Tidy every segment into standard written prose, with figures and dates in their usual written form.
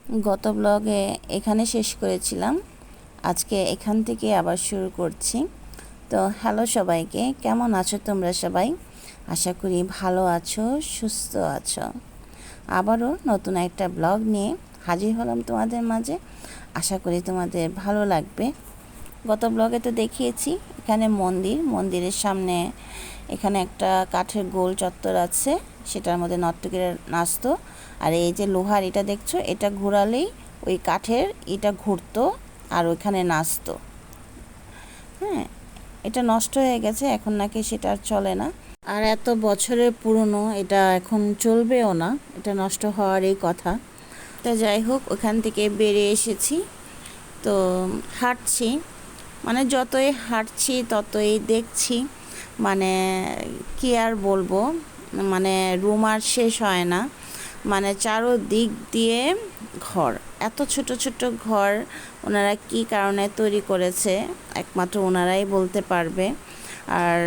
গত ব্লগে এখানে শেষ করেছিলাম, আজকে এখান থেকে আবার শুরু করছি। তো হ্যালো সবাইকে, কেমন আছো তোমরা সবাই? আশা করি ভালো আছো, সুস্থ আছো। আবারও নতুন একটা ব্লগ নিয়ে হাজির হলাম তোমাদের মাঝে। আশা করি তোমাদের ভালো লাগবে। গত ব্লগে তো দেখিয়েছি এখানে মন্দিরের সামনে এখানে একটা কাঠের গোল চত্বর আছে, সেটার মধ্যে নর্তকীরা নাচতো। আর এই যে লোহার এটা দেখছো, এটা ঘোরালেই ওই কাঠের এটা ঘুরতো আর ওইখানে নাচতো। হ্যাঁ, এটা নষ্ট হয়ে গেছে, এখন নাকি সেটা আর চলে না। আর এত বছরের পুরনো এটা এখন চলবেও না, এটা নষ্ট হওয়ারই কথা। তা যাই হোক, ওখান থেকে বেরিয়ে এসেছি। তো হাঁটছি, মানে যতই হাঁটছি ততই দেখছি, মানে কি আর বলবো, মানে রুম আর শেষ হয় না। মানে চারোদিক দিয়ে ঘর, এত ছোট ছোট ঘর ওনারা কি কারণে তৈরি করেছে একমাত্র ওনারাই বলতে পারবে। আর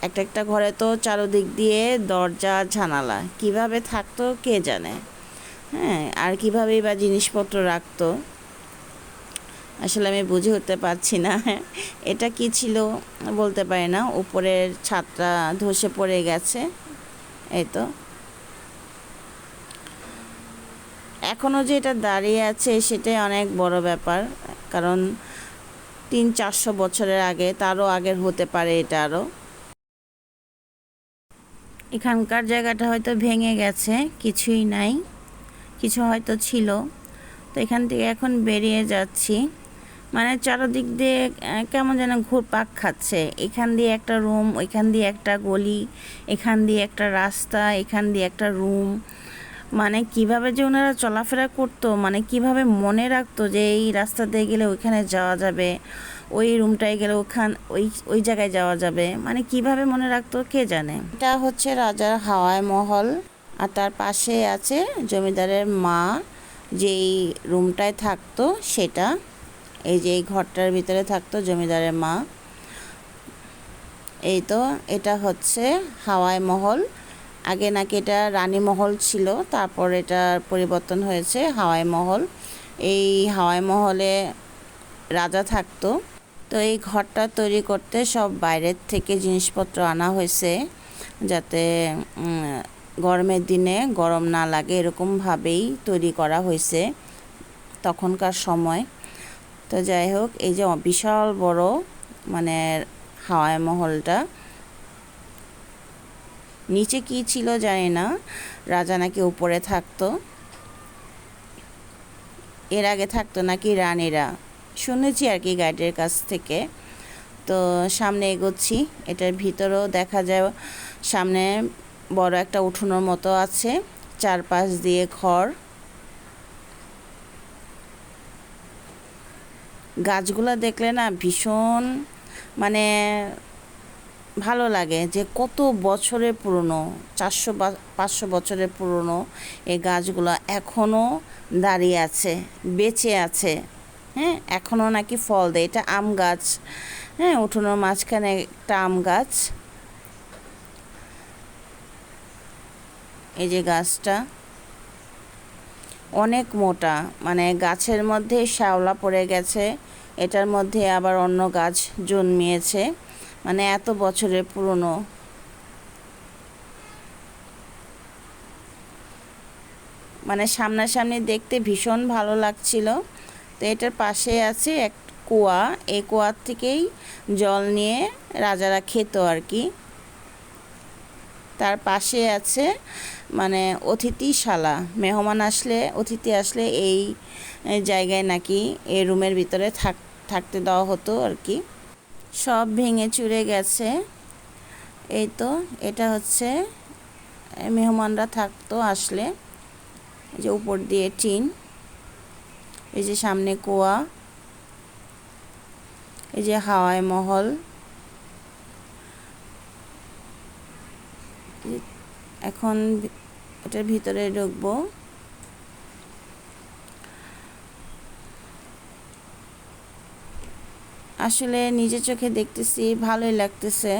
একটা একটা ঘরে তো চারোদিক দিয়ে দরজা জানালা, কিভাবে থাকতো কে জানে। হ্যাঁ, আর কীভাবেই বা জিনিসপত্র রাখতো, আসলে আমি বুঝে উঠতে পারছি না। এটা কি ছিল বলতে পারি না, উপরের ছাদটা ধসে পড়ে গেছে। এই তো এখনও যে এটা দাঁড়িয়ে আছে সেটাই অনেক বড় ব্যাপার, কারণ 300-400 বছরের আগে, তারও আগের হতে পারে এটা আরও। এখানকার জায়গাটা হয়তো ভেঙে গেছে, কিছুই নাই, কিছু হয়তো ছিল। তো এখান থেকে এখন বেরিয়ে যাচ্ছি, মানে চারদিক দিয়ে কেমন যেন ঘুরপাক খাচ্ছে। এখান দিয়ে একটা রুম, ওইখান দিয়ে একটা গলি, এখান দিয়ে একটা রাস্তা, এখান দিয়ে একটা রুম। মানে কিভাবে যে ওনারা চলাফেরা করতো, মানে কিভাবে মনে রাখতো যে এই রাস্তা দিয়ে গেলে ওইখানে যাওয়া যাবে, ওই রুমটায় গেলে ওই ওই জায়গায় যাওয়া যাবে, মানে কিভাবে মনে রাখতো কে জানে। এটা হচ্ছে রাজার হাওয়াই মহল, আর তার পাশে আছে জমিদারের মা যেই রুমটায় থাকতো সেটা। এই যে এই ঘরটার ভিতরে থাকতো জমিদারের মা। এই তো এটা হচ্ছে হাওয়াই মহল। আগে নাকি এটা রানী মহল ছিল, তারপর এটা পরিবর্তন হয়েছে হাওয়াই মহল। এই হাওয়াই মহলে রাজা থাকতো। তো এই ঘরটা তৈরি করতে সব বাইরের থেকে জিনিসপত্র আনা হয়েছে, যাতে গরমের দিনে গরম না লাগে, এরকমভাবেই তৈরি করা হয়েছে তখনকার সময়। তো যাই হোক, এই যে বিশাল বড় মানে হাওয়াই মহলটা, নিচে কি ছিল জানি না, রাজা নাকি উপরে থাকতো, এর আগে থাকতো নাকি রানীরা, শুনেছি আর কি গাইডের কাছ থেকে। তো সামনে এগোচ্ছি, এটার ভিতরেও দেখা যায় সামনে বড় একটা উঠোনের মতো আছে, চারপাশ দিয়ে ঘর। গাছগুলো দেখলে না ভীষণ মানে ভালো লাগে, যে কত বছরের পুরনো, 400-500 বছরের পুরনো এই গাছগুলো এখনও দাঁড়িয়ে আছে, বেঁচে আছে। হ্যাঁ, এখনও নাকি ফল দেয়। এটা আম গাছ, হ্যাঁ, উঠোনের মাঝখানে একটা আম গাছ। এই যে গাছটা অনেক মোটা, মানে গাছের মধ্যে শ্যাওলা পড়ে গেছে, এটার মধ্যে আবার অন্য গাছ জন্মিয়েছে, মানে এত বছরের পুরনো। মানে সামনাসামনি দেখতে ভীষণ ভালো লাগছিল। তো এটার পাশে আছে এক কুয়া, এই কুয়ার থেকেই জল নিয়ে রাজারা খেত আর কি। তার পাশে আছে মানে অতিথিশালা, মেহমান আসলে, অতিথি আসলে এই জায়গায় নাকি এই রুমের ভিতরে থাকতে দেওয়া হতো আর কি। সব ভেঙে চুরে গেছে। এই তো এটা হচ্ছে মেহমানরা থাকতো আসলে, এই যে উপর দিয়ে টিন, এই যে সামনে কুয়া, এই যে হাওয়াই মহল। এখন এটার ভিতরে ঢুকবো। আসলে নিজের চোখে দেখতেছি, ভালোই লাগতেছে,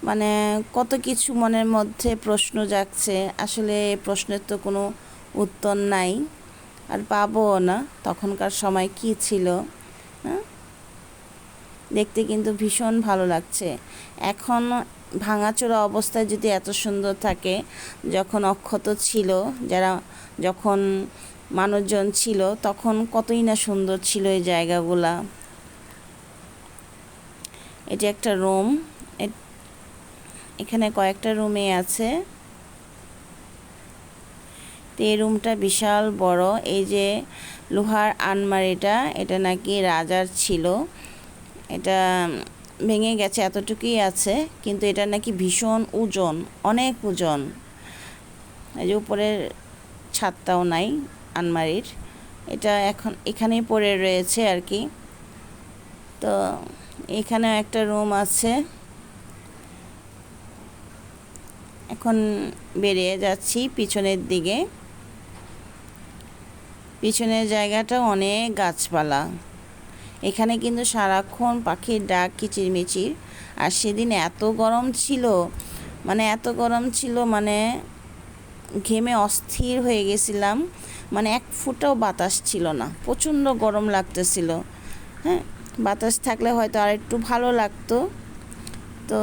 মানে কত কিছু মনের মধ্যে প্রশ্ন জাগছে। আসলে প্রশ্নের তো কোনো উত্তর নাই, আর পাবো না। তখনকার সময় কি ছিল, হ্যাঁ? দেখতে কিন্তু ভীষণ ভালো লাগছে। এখন ভাঙাচোরা অবস্থায় যদি এত সুন্দর থাকে, যখন অক্ষত ছিল, যারা যখন মানুষজন ছিল তখন কতই না সুন্দর ছিল এই জায়গাগুলা। এটি একটা রুম, এখানে কয়েকটা রুমে আছে। তো এই রুমটা বিশাল বড়। এই যে লোহার আলমারিটা, এটা নাকি রাজার ছিল। এটা ভেঙে গেছে, এতটুকুই আছে, কিন্তু এটা নাকি ভীষণ ওজন, অনেক ওজন। এই যে উপরের ছাদটাও নাই আলমারির, এটা এখন এখানেই পড়ে রয়েছে আর কি। তো এখানেও একটা রুম আছে। এখন বেরিয়ে যাচ্ছি পিছনের দিকে। পিছনের জায়গাটা অনেক গাছপালা। এখানে কিন্তু সারাক্ষণ পাখির ডাক, কিচিরমিচির। আর সেদিন এত গরম ছিল, এত গরম ছিল, ঘেমে অস্থির হয়ে গেছিলাম। এক ফুটাও বাতাস ছিল না, প্রচণ্ড গরম লাগতেছিল। হ্যাঁ, বাতাস থাকলে হয়তো আর একটু ভালো লাগতো। তো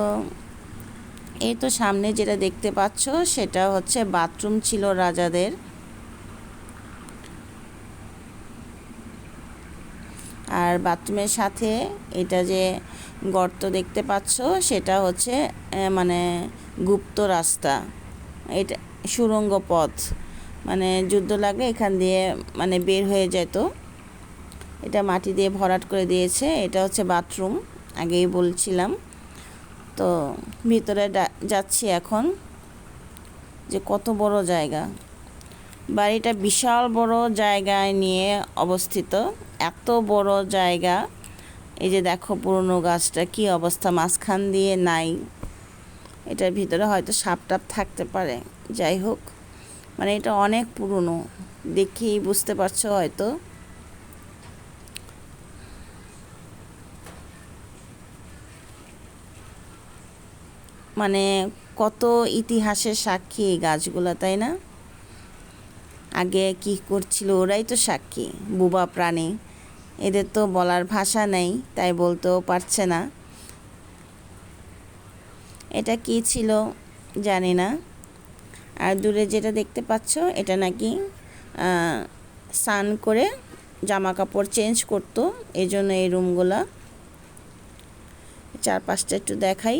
এই তো সামনে যেটা দেখতে পাচ্ছ সেটা হচ্ছে বাথরুম ছিল রাজাদের। আর বাথরুমের সাথে এটা যে গর্ত দেখতে পাচ্ছ সেটা হচ্ছে গুপ্ত রাস্তা, এটা সুড়ঙ্গ পথ। যুদ্ধ লাগলে এখান দিয়ে বের হয়ে যেত। এটা মাটি দিয়ে ভরাট করে দিয়েছে। এটা হচ্ছে বাথরুম, আগেই বলছিলাম। তো ভিতরে যাচ্ছি এখন, যে কত বড় জায়গা। বাড়িটা বিশাল বড় জায়গায় নিয়ে অবস্থিত, এত বড় জায়গা। এই যে দেখো পুরনো গাছটা কি অবস্থা, মাঝখান দিয়ে নাই। এটার ভিতরে হয়তো সাপ টাপ থাকতে পারে। যাই হোক, এটা অনেক পুরনো, দেখেই বুঝতে পারছো হয়তো। কত ইতিহাসের সাক্ষী এই গাছগুলো, তাই না? আগে কি করছিল ওরাই তো সাক্ষী, বোবা প্রাণী। এদের তো বলার ভাষা নেই, তাই বলতেও পারছে না। এটা কি ছিল জানি না। আর দূরে যেটা দেখতে পাচ্ছ এটা নাকি স্নান করে জামা কাপড় চেঞ্জ করতো, এই জন্য এই রুমগুলা। চারপাশটা একটু দেখাই।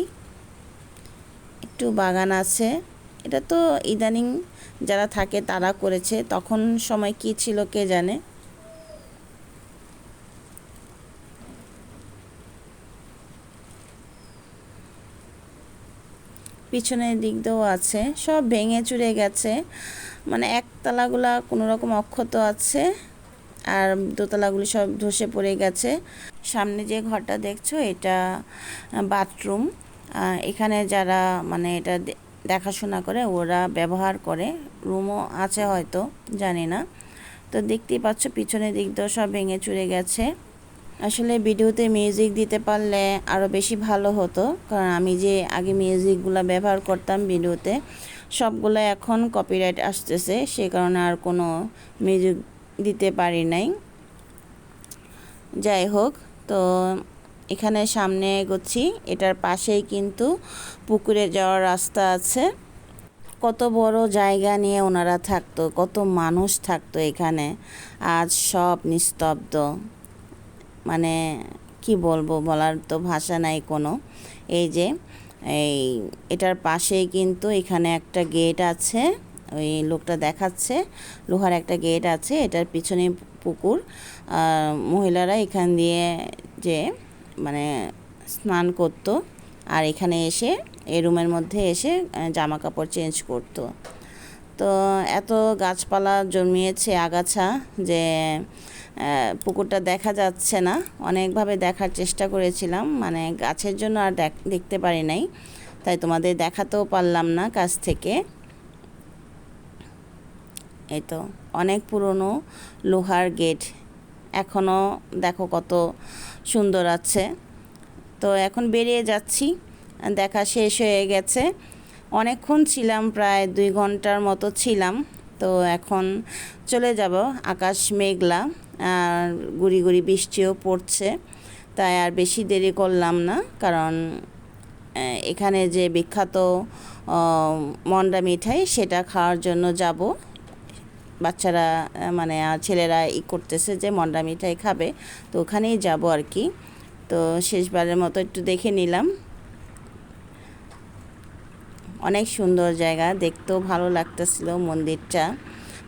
একটু বাগান আছে। এটা তো ইদানিং যারা থাকে তারা করেছে, তখন সময় কি ছিল কে জানে। পিছনের দিক দিয়েও আছে, সব ভেঙে চুরে গেছে। একতলাগুলা কোনো রকম অক্ষত আছে, আর দোতলাগুলি সব ধসে পড়ে গেছে। সামনে যে ঘরটা দেখছো এটা বাথরুম। এখানে যারা এটা দেখাশোনা করে ওরা ব্যবহার করে, রুমও আছে হয়তো, জানি না। তো দেখতেই পাচ্ছ পিছনের দিক দিয়েও সব ভেঙে চুরে গেছে। আসলে ভিডিওতে মিউজিক দিতে পারলে আরও বেশি ভালো হতো, কারণ আমি যে আগে মিউজিকগুলো ব্যবহার করতাম ভিডিওতে, সবগুলো এখন কপিরাইট আসতেছে, সে কারণে আর কোনো মিউজিক দিতে পারি নাই। যাই হোক, তো এখানে সামনে এগোচ্ছি। এটার পাশেই কিন্তু পুকুরে যাওয়ার রাস্তা আছে। কত বড় জায়গা নিয়ে ওনারা থাকতো, কত মানুষ থাকতো এখানে। আজ সব নিস্তব্ধ, কি বলবো, বলার তো ভাষা নাই কোনো। এই যে এটার পাশেই কিন্তু এখানে একটা গেট আছে, ওই লোকটা দেখাচ্ছে, লোহার একটা গেট আছে। এটার পিছনে পুকুর। মহিলারা এখান দিয়ে যে স্নান করতো, আর এখানে এসে এই রুমের মধ্যে এসে জামা কাপড় চেঞ্জ করতো। তো এত গাছপালা জন্মিয়েছে, আগাছা, যে পুকুরটা দেখা যাচ্ছে না। অনেকভাবে দেখার চেষ্টা করেছিলাম, গাছের জন্য আর দেখতে পারি নাই, তাই তোমাদের দেখাতেও পারলাম না কাছ থেকে। এই তো অনেক পুরনো লোহার গেট, এখনও দেখো কত সুন্দর আছে। তো এখন বেরিয়ে যাচ্ছি, দেখা শেষ হয়ে গেছে। অনেকক্ষণ ছিলাম, প্রায় 2 ঘন্টার মতো ছিলাম। তো এখন চলে যাব। আকাশ মেঘলা আর গুড়ি গুড়ি বৃষ্টিও পড়ছে, তাই আর বেশি দেরি করলাম না, কারণ এখানে যে বিখ্যাত মন্ডা মিঠাই সেটা খাওয়ার জন্য যাব। বাচ্চারা মানে ছেলেরা করতেছে যে মন্ডা মিঠাই খাবে, তো ওখানেই যাব আর কি। তো শেষবারের মতো একটু দেখে নিলাম। অনেক সুন্দর জায়গা, দেখতেও ভালো লাগতেছিল মন্দিরটা,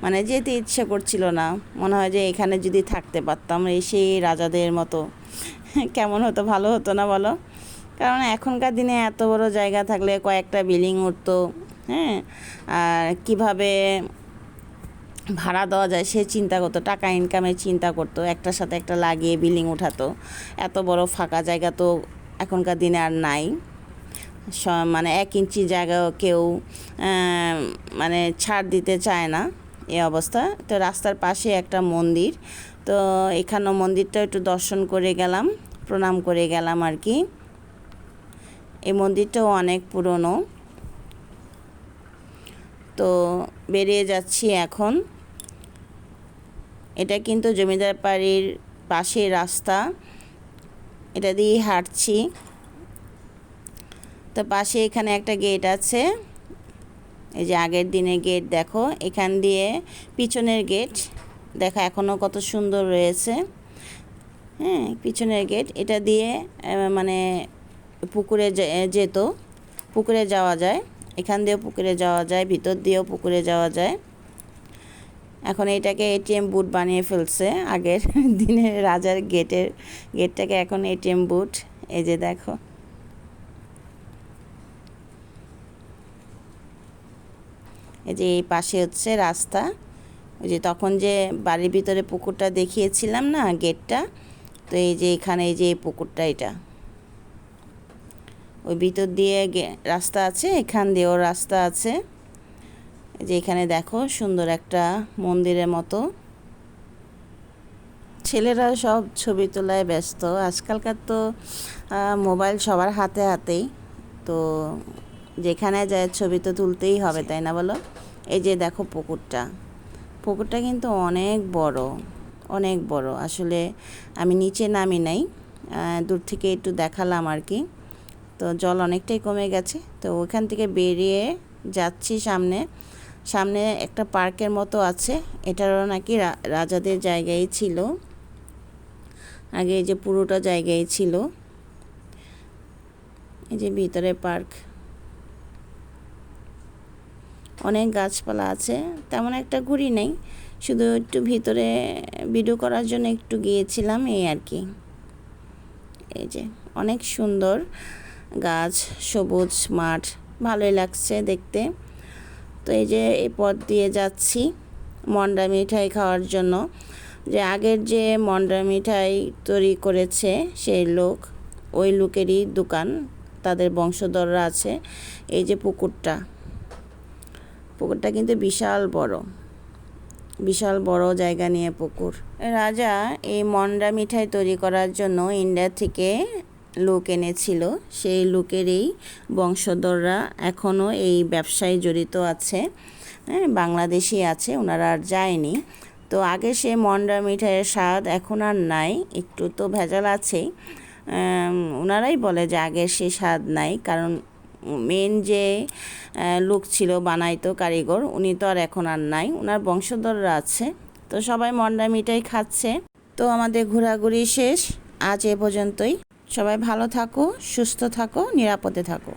মানে যেতে ইচ্ছে করছিল না। মনে হয় যে এখানে যদি থাকতে পারতাম, এই সেই রাজাদের মতো, কেমন হতো, ভালো হতো না বলো? কারণ এখনকার দিনে এত বড় জায়গা থাকলে কয়েকটা বিল্ডিং উঠতো, হ্যাঁ, আর কীভাবে ভাড়া দেওয়া যায় সে চিন্তা করতো, টাকা ইনকামের চিন্তা করতো, একটার সাথে একটা লাগিয়ে বিল্ডিং উঠাতো। এত বড় ফাঁকা জায়গা তো এখনকার দিনে আর নাই। মানে 1 ইঞ্চি জায়গাও কেউ মানে ছাড় দিতে চায় না, এই অবস্থা। তো রাস্তার পাশে একটা মন্দির, তো এখানেও মন্দিরটা একটু দর্শন করে গেলাম, প্রণাম করে গেলাম আর কি। এই মন্দিরটাও অনেক পুরনো। তো বেরিয়ে যাচ্ছি এখন। এটা কিন্তু জমিদার বাড়ির পাশে রাস্তা, এটা দিয়ে হাঁটছি। তো পাশে এখানে একটা গেট আছে, এই যে আগের দিনের গেট দেখো, এখান দিয়ে পিছনের গেট দেখো এখনও কত সুন্দর রয়েছে। হ্যাঁ, পিছনের গেট, এটা দিয়ে মানে পুকুরে যেত, পুকুরে যাওয়া যায়, এখান দিয়েও পুকুরে যাওয়া যায়, ভিতর দিয়েও পুকুরে যাওয়া যায়। এখন এটাকে এটিএম বুথ বানিয়ে ফেলছে, আগের দিনের রাজার গেটটাকে এখন এটিএম বুথ। এই যে দেখো, এই যে এই পাশে হচ্ছে রাস্তা। ওই যে তখন যে বাড়ির ভিতরে পুকুরটা দেখিয়েছিলাম না, গেটটা, তো এই যে এখানে এই যে এই পুকুরটা, এটা ওই ভিতর দিয়ে রাস্তা আছে, এখান দিয়েও রাস্তা আছে। এই যে এখানে দেখো সুন্দর একটা মন্দিরের মতো। ছেলেরা সব ছবি তোলায় ব্যস্ত, আজকালকার তো মোবাইল সবার হাতে হাতেই, তো যেখানে যায় ছবি তো তুলতেই হবে, তাই না বলো? এই যে দেখো পুকুরটা কিন্তু অনেক বড়, অনেক বড়। আসলে আমি নিচে নামি নাই, দূর থেকে একটু দেখালাম আর কি। তো জল অনেকটাই কমে গেছে, তো ওখান থেকে বেরিয়ে যাচ্ছি সামনে একটা পার্কের মতো আছে, এটারও নাকি রাজাদের জায়গায় ছিল আগে, এই যে পুরোটা জায়গায় ছিল। এই যে ভিতরে পার্ক, অনেক গাছপালা আছে, তেমন একটা ঘুরি নেই, শুধু একটু ভিতরে ভিডিও করার জন্য একটু গিয়েছিলাম, এই আর কি। এই যে অনেক সুন্দর গাছ, সবুজ মাঠ, ভালোই লাগছে দেখতে। তো এই যে এই পথ দিয়ে যাচ্ছি মন্ডা মিঠাই খাওয়ার জন্য, যে আগের যে মন্ডা মিঠাই তৈরি করেছে সেই লোক, ওই লোকেরই দোকান, তাদের বংশধররা আছে। এই যে পুকুরটা কিন্তু বিশাল বড় জায়গা নিয়ে পুকুর। রাজা এই মন্ডা মিঠাই তৈরি করার জন্য ইন্ডিয়া থেকে লোক এনেছিল, সেই লোকেরই বংশধররা এখনও এই ব্যবসায় জড়িত আছে, হ্যাঁ, বাংলাদেশি আছে, ওনারা আর যায়নি। তো আগে সে মন্ডা মিঠাইয়ের স্বাদ এখন আর নাই, একটু তো ভেজাল আছেই। ওনারাই বলে যে আগের সে স্বাদ নাই, কারণ মেন যে লোক ছিল বানাইতো কারিগর, উনি তো আর এখন আর নাই, ওনার বংশধররা আছে। তো সবাই মন্ডা মিঠাই খাচ্ছে। তো আমাদের ঘোরাঘুরি শেষ আজ এ পর্যন্তই। সবাই ভালো থাকো, সুস্থ থাকো, নিরাপদে থাকো।